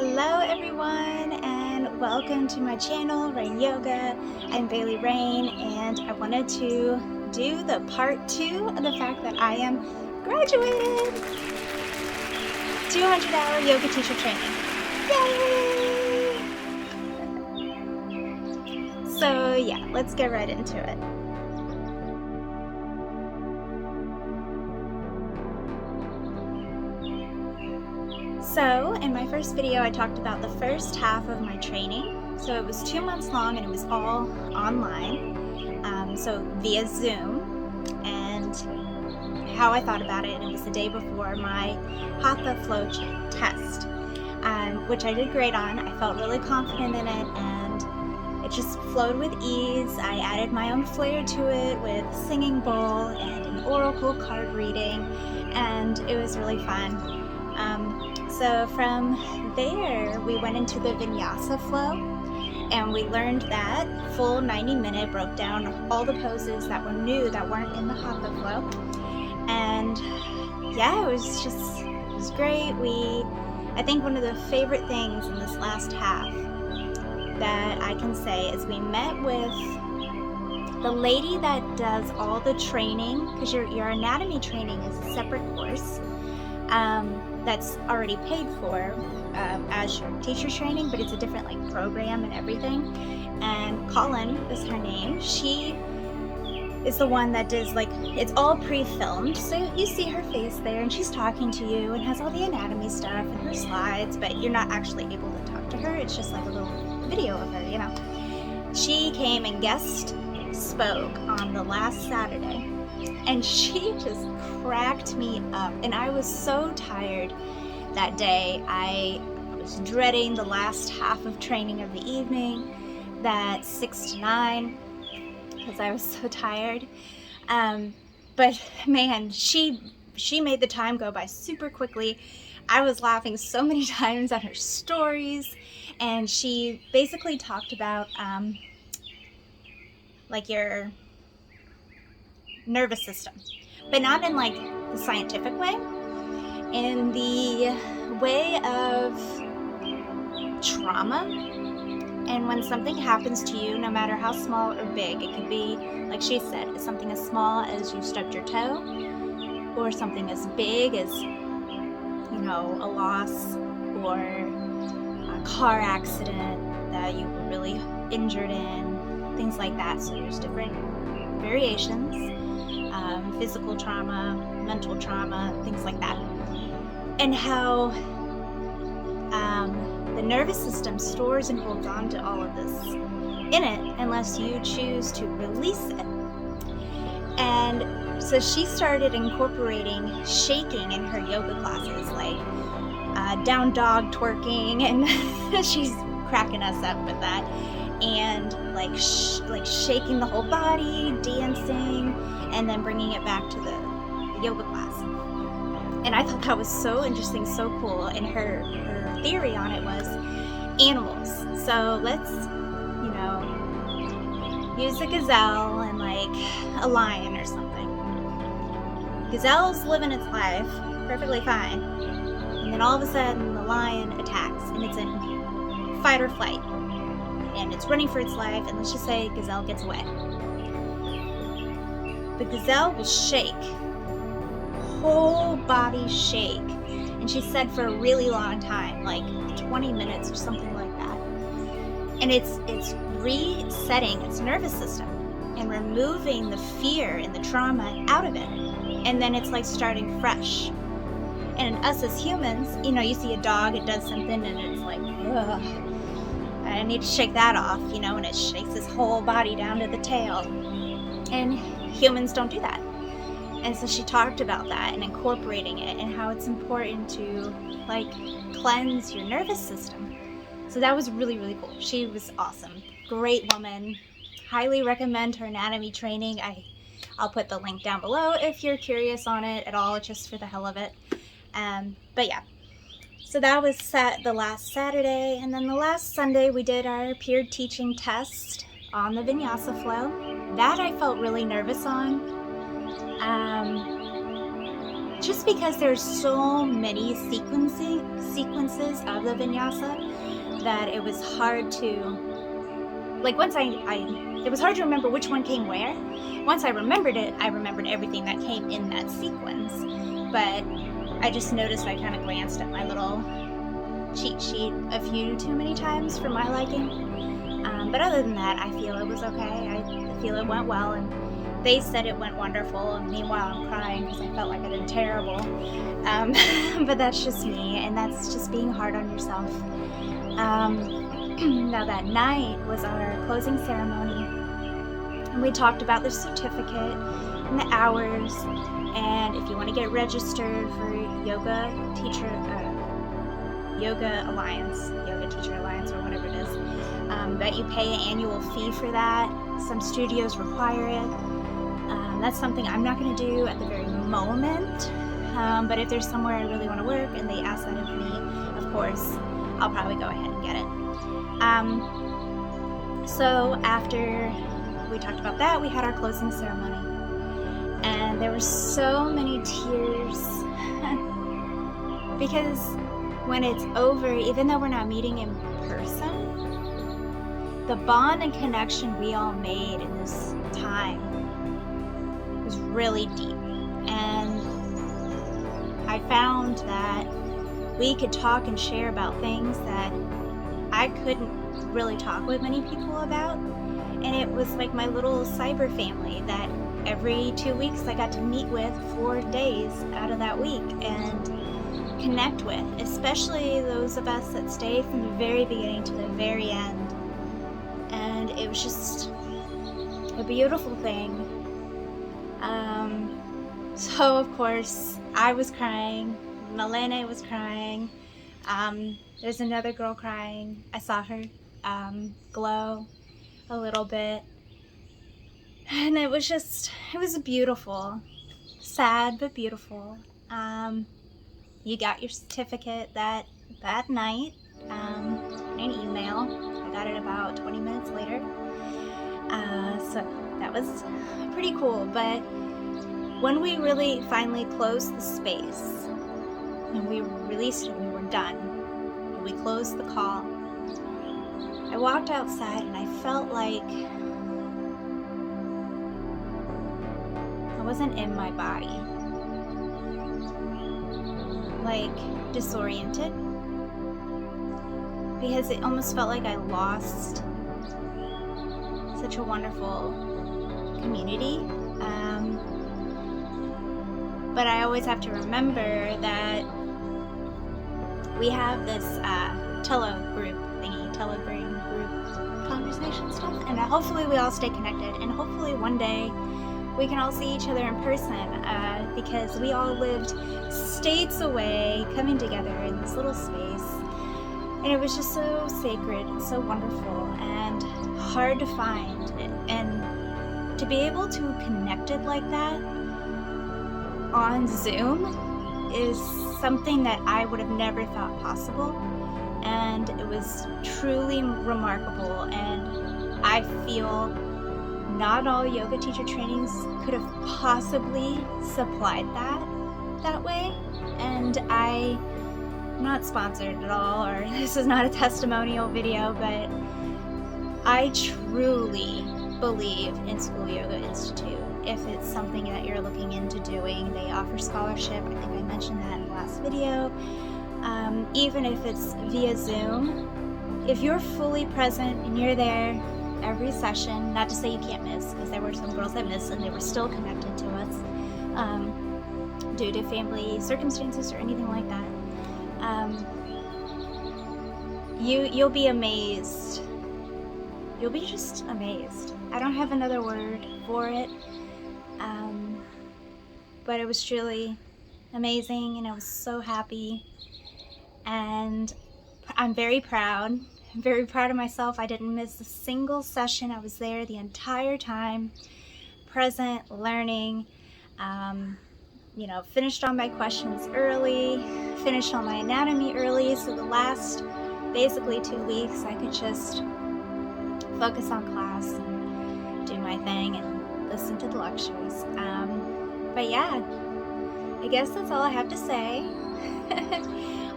Hello everyone and welcome to my channel, Rayne Yoga. I'm Bailey Rayne and I wanted to do the part 2 of the fact that I am graduated! 200-hour yoga teacher training. Yay! So yeah, let's get right into it. So, in my first video, I talked about the first half of my training. So it was 2 months long and it was all online, so via Zoom, and how I thought about it. And it was the day before my Hatha flow test, which I did great on. I felt really confident in it and it just flowed with ease. I added my own flair to it with singing bowl and an oracle card reading, and it was really fun. So from there, we went into the vinyasa flow, and we learned that full 90-minute, broke down all the poses that were new that weren't in the Hatha flow. And yeah, it was great. I think one of the favorite things in this last half that I can say is we met with the lady that does all the training, because your anatomy training is a separate course. That's already paid for as your teacher training, but it's a different program and everything. And Colin is her name. She is the one that does it's all pre-filmed, so you see her face there and she's talking to you and has all the anatomy stuff and her slides, but you're not actually able to talk to her. It's just like a little video of her, She came and guest spoke on the last Saturday, and she just cracked me up, and I was so tired that day. I was dreading the last half of training of the evening, that 6 to 9, because I was so tired. But man, she made the time go by super quickly. I was laughing so many times at her stories, and she basically talked about your nervous system, but not in the scientific way, in the way of trauma. And when something happens to you, no matter how small or big, it could be, like she said, something as small as you stubbed your toe, or something as big as a loss or a car accident that you were really injured in, things like that. So there's different variations. Physical trauma, mental trauma, things like that, and how the nervous system stores and holds on to all of this in it unless you choose to release it. And so she started incorporating shaking in her yoga classes, down dog twerking, and she's cracking us up with that, and shaking the whole body, dancing, and then bringing it back to the yoga class. And I thought that was so interesting, so cool. And her theory on it was animals. So let's, use a gazelle and a lion or something. Gazelle's living its life perfectly fine, and then all of a sudden the lion attacks, and it's in fight or flight, and it's running for its life, and let's just say gazelle gets away. The gazelle will shake, whole body shake, and she said for a really long time, 20 minutes or something like that. And it's resetting its nervous system and removing the fear and the trauma out of it, and then it's starting fresh. And us as humans, you see a dog, it does something, and it's ugh, I need to shake that off, and it shakes its whole body down to the tail. And humans don't do that. And so she talked about that and incorporating it, and how it's important to cleanse your nervous system. So that was really, really cool. She was awesome. Great woman. Highly recommend her anatomy training. I'll put the link down below if you're curious on it at all, just for the hell of it. But yeah. So that was the last Saturday, and then the last Sunday we did our peer teaching test on the vinyasa flow. That I felt really nervous on. just because there's so many sequences of the vinyasa that it was hard to, like, once it was hard to remember which one came where. Once I remembered it, I remembered everything that came in that sequence. But I just noticed I kind of glanced at my little cheat sheet a few too many times for my liking. But other than that, I feel it was okay. I feel it went well, and they said it went wonderful, and meanwhile I'm crying because I felt like I did terrible. But that's just me, and that's just being hard on yourself. Now that night was our closing ceremony, and we talked about the certificate and the hours, and if you want to get registered for Yoga Teacher Alliance, or whatever it is, that you pay an annual fee for that. Some studios require it. That's something I'm not going to do at the very moment, but if there's somewhere I really want to work and they ask that of me, of course, I'll probably go ahead and get it. So after we talked about that, we had our closing ceremony, and there were so many tears because when it's over, even though we're not meeting in person, the bond and connection we all made in this time was really deep. And I found that we could talk and share about things that I couldn't really talk with many people about. And it was like my little cyber family that every 2 weeks I got to meet with 4 days out of that week and connect with, especially those of us that stay from the very beginning to the very end. And it was just a beautiful thing. So of course I was crying, Malene was crying, there's another girl crying. I saw her glow a little bit, and it was beautiful, sad but beautiful. You got your certificate that night in an email. I got it about 20 minutes later. So that was pretty cool. But when we really finally closed the space and we released it, we were done, and we closed the call, I walked outside and I felt like I wasn't in my body. Like disoriented, because it almost felt like I lost such a wonderful community. But I always have to remember that we have this Telegram group conversation stuff, and hopefully we all stay connected, and hopefully one day we can all see each other in person, because we all lived states away, coming together in this little space, and it was just so sacred and so wonderful and hard to find, and to be able to connect it like that on Zoom is something that I would have never thought possible, and it was truly remarkable. And I feel not all yoga teacher trainings could have possibly supplied that way. And I'm not sponsored at all, or this is not a testimonial video, but I truly believe in School Yoga Institute. If it's something that you're looking into doing, they offer scholarship. I think I mentioned that in the last video. Even if it's via Zoom, if you're fully present and you're there every session, not to say you can't miss, because there were some girls that missed and they were still connected to us due to family circumstances or anything like that. You'll be amazed. You'll be just amazed. I don't have another word for it, but it was truly amazing, and I was so happy, and I'm very proud. I'm very proud of myself. I didn't miss a single session. I was there the entire time, present, learning, finished all my questions early, finished all my anatomy early, so the last basically 2 weeks I could just focus on class and do my thing and listen to the lectures. But yeah, I guess that's all I have to say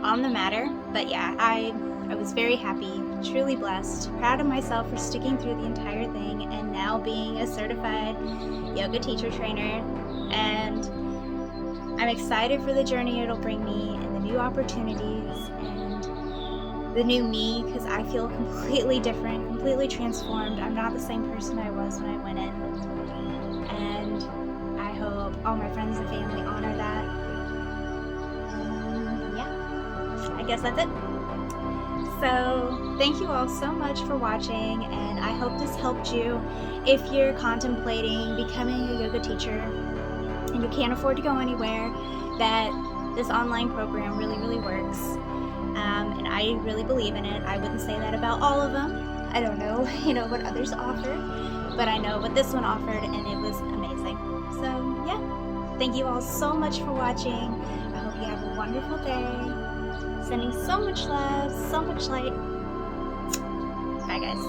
on the matter. But yeah, I was very happy, truly blessed, proud of myself for sticking through the entire thing and now being a certified yoga teacher trainer. And I'm excited for the journey it'll bring me and the new opportunities and the new me, because I feel completely different, completely transformed. I'm not the same person I was when I went in. And I hope all my friends and family honor that. Yeah, I guess that's it. So thank you all so much for watching, and I hope this helped you if you're contemplating becoming a yoga teacher and you can't afford to go anywhere, that this online program really works. And I really believe in it. I wouldn't say that about all of them. I don't know, what others offer, but I know what this one offered, and it was amazing. So yeah, thank you all so much for watching. I hope you have a wonderful day. Sending so much love, so much light. Bye guys.